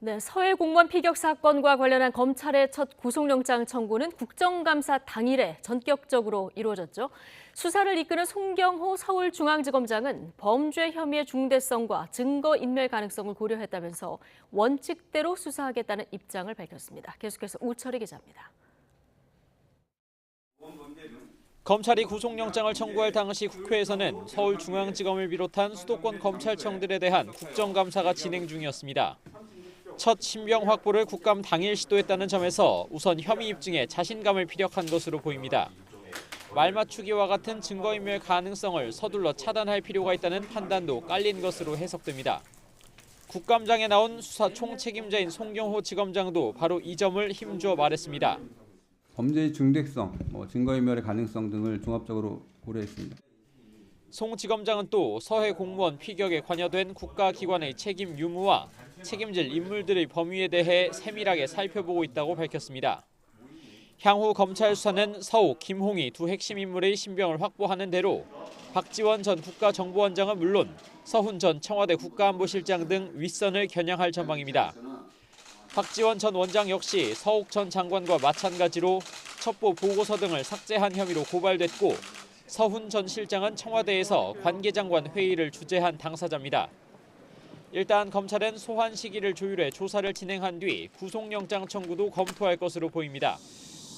네, 서해 공무원 피격 사건과 관련한 검찰의 첫 구속영장 청구는 국정감사 당일에 전격적으로 이루어졌죠. 수사를 이끄는 송경호 서울중앙지검장은 범죄 혐의의 중대성과 증거인멸 가능성을 고려했다면서 원칙대로 수사하겠다는 입장을 밝혔습니다. 계속해서 우철희 기자입니다. 검찰이 구속영장을 청구할 당시 국회에서는 서울중앙지검을 비롯한 수도권 검찰청들에 대한 국정감사가 진행 중이었습니다. 첫 신병 확보를 국감 당일 시도했다는 점에서 우선 혐의 입증에 자신감을 피력한 것으로 보입니다. 말맞추기와 같은 증거인멸 가능성을 서둘러 차단할 필요가 있다는 판단도 깔린 것으로 해석됩니다. 국감장에 나온 수사 총책임자인 송경호 지검장도 바로 이 점을 힘주어 말했습니다. 범죄의 중대성, 증거인멸의 가능성 등을 종합적으로 고려했습니다. 송 지검장은 또 서해 공무원 피격에 관여된 국가기관의 책임 유무와 책임질 인물들의 범위에 대해 세밀하게 살펴보고 있다고 밝혔습니다. 향후 검찰 수사는 서욱, 김홍희 두 핵심 인물의 신병을 확보하는 대로 박지원 전 국가정보원장은 물론 서훈 전 청와대 국가안보실장 등 윗선을 겨냥할 전망입니다. 박지원 전 원장 역시 서욱 전 장관과 마찬가지로 첩보 보고서 등을 삭제한 혐의로 고발됐고 서훈 전 실장은 청와대에서 관계장관 회의를 주재한 당사자입니다. 일단 검찰은 소환 시기를 조율해 조사를 진행한 뒤 구속영장 청구도 검토할 것으로 보입니다.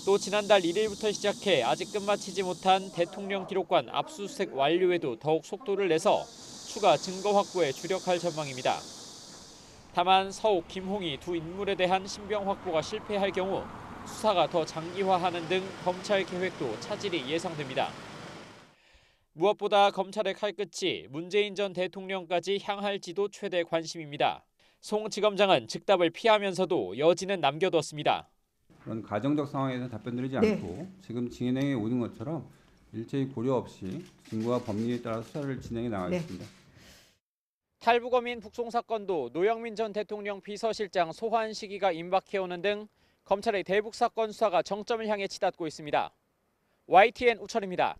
또 지난달 1일부터 시작해 아직 끝마치지 못한 대통령 기록관 압수수색 완료에도 더욱 속도를 내서 추가 증거 확보에 주력할 전망입니다. 다만 서욱, 김홍희 두 인물에 대한 신병 확보가 실패할 경우 수사가 더 장기화하는 등 검찰 계획도 차질이 예상됩니다. 무엇보다 검찰의 칼끝이 문재인 전 대통령까지 향할지도 최대 관심입니다. 송 지검장은 즉답을 피하면서도 여지는 남겨뒀습니다. 그런 가정적 상황에서 답변드리지 않고 지금 진행해 오는 것처럼 일체의 고려 없이 증거와 법리에 따라 수사를 진행해 나가겠습니다. 탈북어민 북송 사건도 노영민 전 대통령 비서실장 소환 시기가 임박해오는 등 검찰의 대북 사건 수사가 정점을 향해 치닫고 있습니다. YTN 우철입니다.